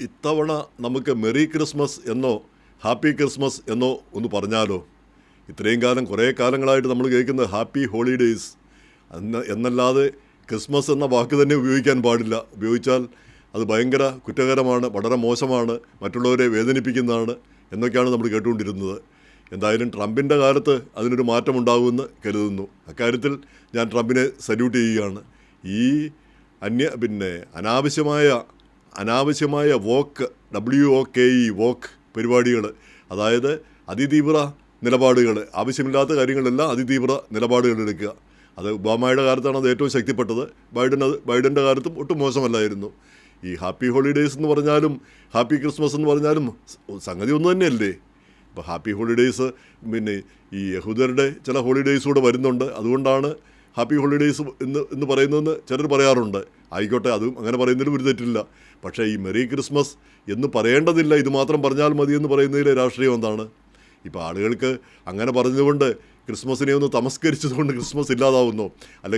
ഇത്തവണ നമുക്ക് merry Christmas എന്നോ ഹാപ്പി ക്രിസ്മസ് എന്നോ ഒന്ന് പറഞ്ഞാലോ? ഇത്രയും കാലം കുറേ കാലങ്ങളായിട്ട് നമ്മൾ കേൾക്കുന്നത് ഹാപ്പി ഹോളിഡേയ്സ് എന്നല്ലാതെ ക്രിസ്മസ് എന്ന വാക്ക് തന്നെ ഉപയോഗിക്കാൻ പാടില്ല. ഉപയോഗിച്ചാൽ അത് ഭയങ്കര കുറ്റകരമാണ്, വളരെ മോശമാണ്, മറ്റുള്ളവരെ വേദനിപ്പിക്കുന്നതാണ് എന്നൊക്കെയാണ് നമ്മൾ കേട്ടുകൊണ്ടിരുന്നത്. എന്തായാലും ട്രംപിൻ്റെ കാലത്ത് അതിനൊരു മാറ്റമുണ്ടാകുമെന്ന് കരുതുന്നു. അക്കാര്യത്തിൽ ഞാൻ ട്രംപിനെ സല്യൂട്ട് ചെയ്യുകയാണ്. ഈ അനാവശ്യമായ വോക്ക് വോക്ക് പരിപാടികൾ, അതായത് അതിതീവ്ര നിലപാടുകൾ, ആവശ്യമില്ലാത്ത കാര്യങ്ങളെല്ലാം അതിതീവ്ര നിലപാടുകൾ എടുക്കുക. അത് ഒബാമയുടെ കാലത്താണ് അത് ഏറ്റവും ശക്തിപ്പെട്ടത്. ബൈഡൻ്റെ കാലത്തും ഒട്ടും മോശമല്ലായിരുന്നു. ഈ ഹാപ്പി ഹോളിഡേയ്സ് എന്ന് പറഞ്ഞാലും ഹാപ്പി ക്രിസ്മസ് എന്ന് പറഞ്ഞാലും സംഗതി ഒന്നു തന്നെയല്ലേ. ഇപ്പോൾ ഹാപ്പി ഹോളിഡേയ്സ് ഈ യഹൂദരുടെ ചില ഹോളിഡേയ്സ് കൂടെ വരുന്നുണ്ട്. അതുകൊണ്ടാണ് ഹാപ്പി ഹോളിഡേയ്സ് എന്ന് പറയുന്നതെന്ന് ചിലർ പറയാറുണ്ട്. ആയിക്കോട്ടെ, അതും അങ്ങനെ പറയുന്നതിലും ഒരു തെറ്റില്ല. പക്ഷേ ഈ മെറി ക്രിസ്മസ് എന്ന് പറയേണ്ടതില്ല, ഇത് മാത്രം പറഞ്ഞാൽ മതി എന്ന് പറയുന്നതിലെ രാഷ്ട്രീയം എന്താണ്? ഇപ്പോൾ ആളുകൾക്ക് അങ്ങനെ പറഞ്ഞതുകൊണ്ട് ക്രിസ്മസിനെ ഒന്ന് തമസ്കരിച്ചതുകൊണ്ട് ക്രിസ്മസ് ഇല്ലാതാവുന്നു? അല്ലെ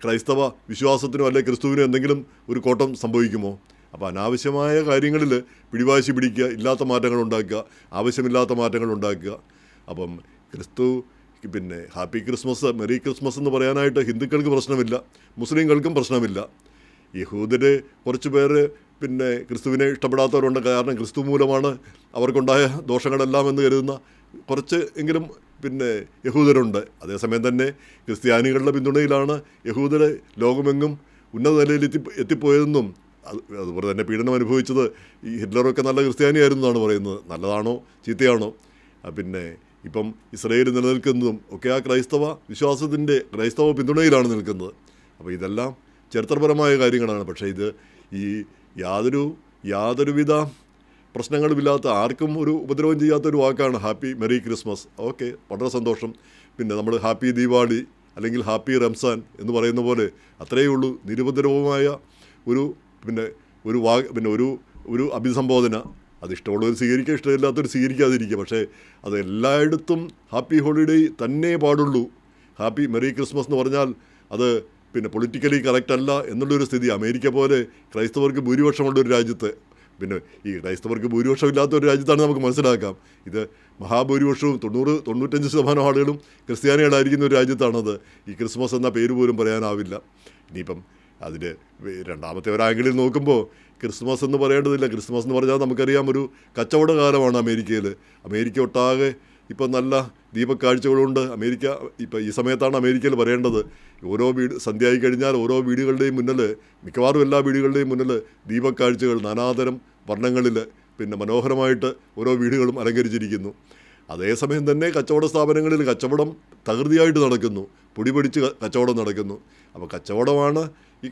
ക്രൈസ്തവ വിശ്വാസത്തിനോ അല്ലെ ക്രിസ്തുവിനോ എന്തെങ്കിലും ഒരു കോട്ടം സംഭവിക്കുമോ? അപ്പോൾ അനാവശ്യമായ കാര്യങ്ങളിൽ പിടിവാശി പിടിക്കുക, ഇല്ലാത്ത മാറ്റങ്ങൾ ഉണ്ടാക്കുക, ആവശ്യമില്ലാത്ത മാറ്റങ്ങൾ ഉണ്ടാക്കുക. അപ്പം ഹാപ്പി ക്രിസ്മസ്, മെറി ക്രിസ്മസ് എന്ന് പറയാനായിട്ട് ഹിന്ദുക്കൾക്ക് പ്രശ്നമില്ല, മുസ്ലിങ്ങൾക്കും പ്രശ്നമില്ല. യഹൂദർ കുറച്ച് പേര് ക്രിസ്തുവിനെ ഇഷ്ടപ്പെടാത്തവരുണ്ട്. കാരണം ക്രിസ്തു മൂലമാണ് അവർക്കുണ്ടായ ദോഷങ്ങളെല്ലാം എന്ന് കരുതുന്ന കുറച്ച് എങ്കിലും യഹൂദരുണ്ട്. അതേസമയം തന്നെ ക്രിസ്ത്യാനികളുടെ പിന്തുണയിലാണ് യഹൂദർ ലോകമെങ്ങും ഉന്നത നിലയിൽ എത്തിപ്പോയതെന്നും അതുപോലെ തന്നെ പീഡനം അനുഭവിച്ചത് ഈ ഹിറ്റ്ലറൊക്കെ നല്ല ക്രിസ്ത്യാനിയായിരുന്നു എന്നാണ് പറയുന്നത്. നല്ലതാണോ ചീത്തയാണോ? ഇപ്പം ഇസ്രയേൽ നിലനിൽക്കുന്നതും ഒക്കെ ആ ക്രൈസ്തവ പിന്തുണയിലാണ് നിൽക്കുന്നത്. അപ്പോൾ ഇതെല്ലാം ചരിത്രപരമായ കാര്യങ്ങളാണ്. പക്ഷേ ഇത് ഈ യാതൊരുവിധ പ്രശ്നങ്ങളുമില്ലാത്ത, ആർക്കും ഒരു ഉപദ്രവം ചെയ്യാത്തൊരു വാക്കാണ് ഹാപ്പി മെറി ക്രിസ്മസ്. ഓക്കെ, വളരെ സന്തോഷം. നമ്മൾ ഹാപ്പി ദീപാവലി അല്ലെങ്കിൽ ഹാപ്പി റംസാൻ എന്ന് പറയുന്ന പോലെ അത്രയേ ഉള്ളൂ. നിരുപദ്രവമായ ഒരു അഭിസംബോധന. അത് ഇഷ്ടമുള്ളവർ സ്വീകരിക്കുക, ഇഷ്ടമില്ലാത്തവർ സ്വീകരിക്കാതിരിക്കുക. പക്ഷേ അത് എല്ലായിടത്തും ഹാപ്പി ഹോളിഡേ തന്നെ പാടുള്ളൂ. ഹാപ്പി മെറി ക്രിസ്മസ് എന്ന് പറഞ്ഞാൽ അത് പൊളിറ്റിക്കലി കറക്റ്റ് അല്ല എന്നുള്ളൊരു സ്ഥിതി. അമേരിക്ക പോലെ ക്രൈസ്തവർക്ക് ഭൂരിപക്ഷമുള്ളൊരു രാജ്യത്ത്, ഈ ക്രൈസ്തവർക്ക് ഭൂരിപക്ഷം ഇല്ലാത്തൊരു രാജ്യത്താണ് നമുക്ക് മനസ്സിലാക്കാം. ഇത് മഹാഭൂരിപക്ഷവും 90-95% ആളുകളും ക്രിസ്ത്യാനികളായിരിക്കുന്ന ഒരു രാജ്യത്താണത്. ഈ ക്രിസ്മസ് എന്ന പേര് പോലും പറയാനാവില്ല. ഇനിയിപ്പം അതിന് രണ്ടാമത്തെ ഒരു ആംഗിളിൽ നോക്കുമ്പോൾ ക്രിസ്മസ് എന്ന് പറയേണ്ടതില്ല. ക്രിസ്മസ് എന്ന് പറഞ്ഞാൽ നമുക്കറിയാം ഒരു കച്ചവട കാലമാണ് അമേരിക്കയിൽ. അമേരിക്ക ഒട്ടാകെ ഇപ്പം നല്ല ദീപക്കാഴ്ചകളുണ്ട്. ഇപ്പം ഈ സമയത്താണ് അമേരിക്കയിൽ പറയേണ്ടത്. ഓരോ സന്ധ്യയായി കഴിഞ്ഞാൽ ഓരോ വീടുകളുടെയും മുന്നിൽ, മിക്കവാറും എല്ലാ വീടുകളുടെയും മുന്നിൽ ദീപക്കാഴ്ചകൾ നാനാതരം വർണ്ണങ്ങളിൽ മനോഹരമായിട്ട് ഓരോ വീടുകളും അലങ്കരിച്ചിരിക്കുന്നു. അതേസമയം തന്നെ കച്ചവട സ്ഥാപനങ്ങളിൽ കച്ചവടം തകൃതിയായിട്ട് നടക്കുന്നു, പൊടി പിടിച്ച് കച്ചവടം നടക്കുന്നു. അപ്പോൾ കച്ചവടമാണ് ഈ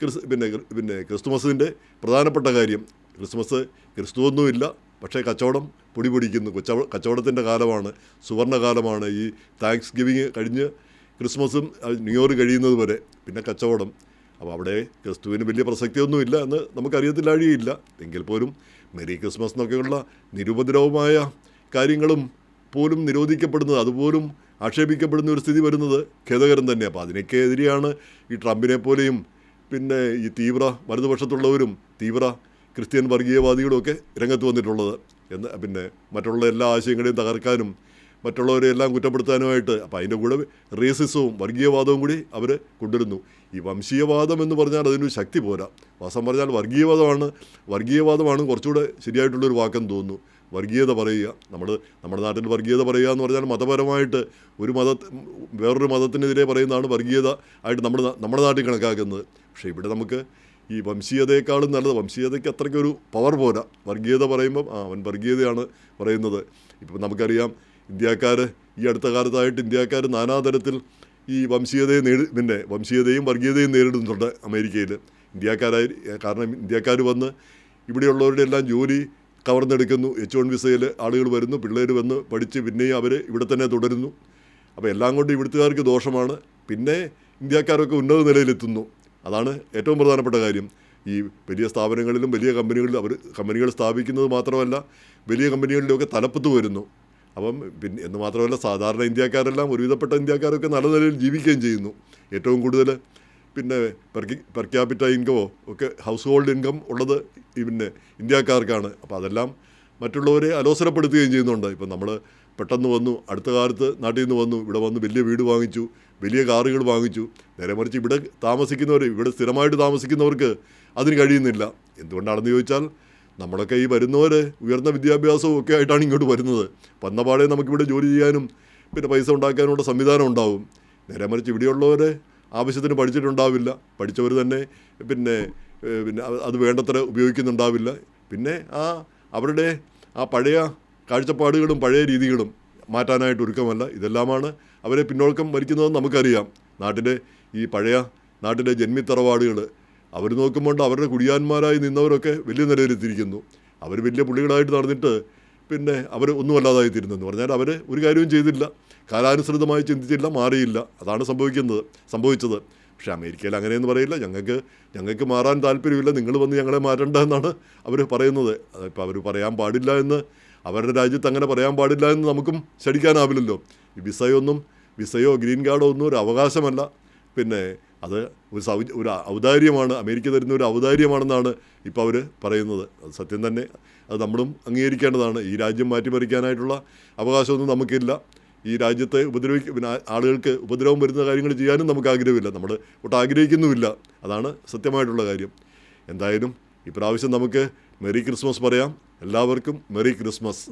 ക്രിസ്തുമസിൻ്റെ പ്രധാനപ്പെട്ട കാര്യം. ക്രിസ്തുവൊന്നുമില്ല, പക്ഷേ കച്ചവടം പൊടി പിടിക്കുന്നു. കച്ചവടത്തിൻ്റെ കാലമാണ്, സുവർണ്ണകാലമാണ്. ഈ താങ്ക്സ് ഗിവിങ് കഴിഞ്ഞ് ക്രിസ്മസും ന്യൂ ഇയർ കഴിയുന്നത് വരെ കച്ചവടം. അപ്പോൾ അവിടെ ക്രിസ്തുവിന് വലിയ പ്രസക്തിയൊന്നുമില്ല എന്ന് നമുക്കറിയത്തില്ലാഴിയില്ല. എങ്കിൽ പോലും മെറി ക്രിസ്മസ് എന്നൊക്കെയുള്ള നിരുപദ്രവമായ കാര്യങ്ങളും പോലും നിരോധിക്കപ്പെടുന്നത്, അതുപോലും ആക്ഷേപിക്കപ്പെടുന്ന ഒരു സ്ഥിതി വരുന്നത് ഖേദകരം തന്നെ. അപ്പോൾ അതിനൊക്കെ എതിരെയാണ് ഈ ട്രംപിനെ പോലെയും ഈ തീവ്ര വലതുപക്ഷത്തുള്ളവരും തീവ്ര ക്രിസ്ത്യൻ വർഗീയവാദികളുമൊക്കെ രംഗത്ത് വന്നിട്ടുള്ളത്. മറ്റുള്ള എല്ലാ ആശയങ്ങളെയും തകർക്കാനും മറ്റുള്ളവരെ എല്ലാം കുറ്റപ്പെടുത്താനുമായിട്ട്. അപ്പോൾ അതിൻ്റെ കൂടെ റേസിസവും വർഗീയവാദവും കൂടി അവർ കൊണ്ടുവരുന്നു. ഈ വംശീയവാദം എന്ന് പറഞ്ഞാൽ അതിനൊരു ശക്തി പോരാ. വാസം പറഞ്ഞാൽ വർഗീയവാദമാണ് കുറച്ചുകൂടെ ശരിയായിട്ടുള്ളൊരു വാക്കെന്ന് തോന്നുന്നു. വർഗീയത പറയുക, നമ്മുടെ നാട്ടിൽ വർഗീയത പറയുക എന്ന് പറഞ്ഞാൽ മതപരമായിട്ട് വേറൊരു മതത്തിനെതിരെ പറയുന്നതാണ് വർഗീയത ആയിട്ട് നമ്മുടെ നാട്ടിൽ കണക്കാക്കുന്നത്. പക്ഷേ ഇവിടെ നമുക്ക് ഈ വംശീയതയെക്കാളും നല്ലത്, വംശീയതയ്ക്ക് അത്രയ്ക്കൊരു പവർ പോരാ. വർഗീയത പറയുമ്പം അവൻ വർഗീയതയാണ് പറയുന്നത്. ഇപ്പം നമുക്കറിയാം ഈ അടുത്ത കാലത്തായിട്ട് ഇന്ത്യക്കാർ നാനാതരത്തിൽ ഈ വംശീയതയും വർഗീയതയും നേരിടുന്നുണ്ട് അമേരിക്കയിൽ. കാരണം ഇന്ത്യക്കാർ വന്ന് ഇവിടെയുള്ളവരുടെ എല്ലാം ജോലി കവർന്നെടുക്കുന്നു. H1 വിസയിൽ ആളുകൾ വരുന്നു, പിള്ളേർ വന്ന് പഠിച്ച് പിന്നെയും അവർ ഇവിടെ തന്നെ തുടരുന്നു. അപ്പോൾ എല്ലാം കൊണ്ട് ഇവിടുത്തുകാർക്ക് ദോഷമാണ്. ഇന്ത്യക്കാരൊക്കെ ഉന്നത നിലയിലെത്തുന്നു. അതാണ് ഏറ്റവും പ്രധാനപ്പെട്ട കാര്യം. ഈ വലിയ സ്ഥാപനങ്ങളിലും വലിയ കമ്പനികളിലും കമ്പനികൾ സ്ഥാപിക്കുന്നത് മാത്രമല്ല, വലിയ കമ്പനികളിലൊക്കെ തലപ്പത്ത് വരുന്നു. അപ്പം എന്ന് മാത്രമല്ല, സാധാരണ ഇന്ത്യക്കാരെല്ലാം, ഒരുവിധപ്പെട്ട ഇന്ത്യക്കാരൊക്കെ നല്ല നിലയിൽ ജീവിക്കുകയും ചെയ്യുന്നു. ഏറ്റവും കൂടുതൽ പിന്നെ പെർ ക്യാപിറ്റ ഇൻകമോ ഒക്കെ ഹൗസ് ഹോൾഡ് ഇൻകം ഉള്ളത് പിന്നെ ഇന്ത്യക്കാർക്കാണ്. അപ്പോൾ അതെല്ലാം മറ്റുള്ളവരെ അലോസരപ്പെടുത്തുകയും ചെയ്യുന്നുണ്ട്. ഇപ്പം നമ്മൾ പെട്ടെന്ന് വന്നു, അടുത്ത കാലത്ത് നാട്ടിൽ നിന്ന് വന്നു, ഇവിടെ വന്ന് വലിയ വീട് വാങ്ങിച്ചു, വലിയ കാറുകൾ വാങ്ങിച്ചു. നേരെ മറിച്ച് ഇവിടെ താമസിക്കുന്നവർ, ഇവിടെ സ്ഥിരമായിട്ട് താമസിക്കുന്നവർക്ക് അതിന് കഴിയുന്നില്ല. എന്തുകൊണ്ടാണെന്ന് ചോദിച്ചാൽ നമ്മളൊക്കെ ഈ വരുന്നവർ ഉയർന്ന വിദ്യാഭ്യാസവും ഒക്കെ ആയിട്ടാണ് ഇങ്ങോട്ട് വരുന്നത്. വന്ന പാടെ നമുക്കിവിടെ ജോലി ചെയ്യാനും പിന്നെ പൈസ ഉണ്ടാക്കാനുള്ള സംവിധാനം ഉണ്ടാവും. നേരെ മറിച്ച് ഇവിടെയുള്ളവർ ആവശ്യത്തിന് പഠിച്ചിട്ടുണ്ടാവില്ല, പഠിച്ചവർ തന്നെ പിന്നെ പിന്നെ അത് വേണ്ടത്ര ഉപയോഗിക്കുന്നുണ്ടാവില്ല. പിന്നെ അവരുടെ പഴയ കാഴ്ചപ്പാടുകളും പഴയ രീതികളും മാറ്റാനായിട്ട് ഒരുക്കമല്ല. ഇതെല്ലാമാണ് അവരെ പിന്നോക്കം വലിക്കുന്നതെന്ന് നമുക്കറിയാം. നാട്ടിലെ ജന്മിത്തറവാടുകൾ അവർ നോക്കുമ്പോൾ അവരുടെ കുടിയാന്മാരായി നിന്നവരൊക്കെ വലിയ നിലയിലെത്തിയിരിക്കുന്നു. അവർ വലിയ പുള്ളികളായിട്ട് നടന്നിട്ട് പിന്നെ അവർ ഒന്നുമല്ലാതായി തീരുന്നെന്ന് പറഞ്ഞാൽ അവർ ഒരു കാര്യവും ചെയ്തില്ല, കാലാനുസൃതമായി ചിന്തിച്ചില്ല, മാറിയില്ല. അതാണ് സംഭവിച്ചത്. പക്ഷേ അമേരിക്കയിൽ അങ്ങനെയെന്ന് പറയില്ല. ഞങ്ങൾക്ക് മാറാൻ താല്പര്യമില്ല, നിങ്ങൾ വന്ന് ഞങ്ങളെ മാറ്റണ്ട എന്നാണ് അവർ പറയുന്നത്. അതിപ്പോൾ അവർ പറയാൻ പാടില്ല എന്ന്, അവരുടെ രാജ്യത്ത് അങ്ങനെ പറയാൻ പാടില്ല എന്ന് നമുക്കും ശടിക്കാനാവില്ലല്ലോ. ഈ വിസയോ ഗ്രീൻ കാർഡോ ഒന്നും ഒരു അവകാശമല്ല. പിന്നെ അത് ഒരു ഔദാര്യമാണ്, അമേരിക്ക തരുന്ന ഒരു ഔദാര്യമാണെന്നാണ് ഇപ്പോൾ അവർ പറയുന്നത്. അത് സത്യം തന്നെ, അത് നമ്മളും അംഗീകരിക്കേണ്ടതാണ്. ഈ രാജ്യം മാറ്റിമറിക്കാനായിട്ടുള്ള അവകാശമൊന്നും നമുക്കില്ല. ഈ രാജ്യത്തെ പിന്നെ ആളുകൾക്ക് ഉപദ്രവം വരുന്ന കാര്യങ്ങൾ ചെയ്യാനും നമുക്ക് ആഗ്രഹമില്ല, നമ്മൾ ഒട്ടും ആഗ്രഹിക്കുന്നുമില്ല. അതാണ് സത്യമായിട്ടുള്ള കാര്യം. എന്തായാലും ഇപ്രാവശ്യം നമുക്ക് മെറി ക്രിസ്മസ് പറയാം. എല്ലാവർക്കും മെറി ക്രിസ്മസ്.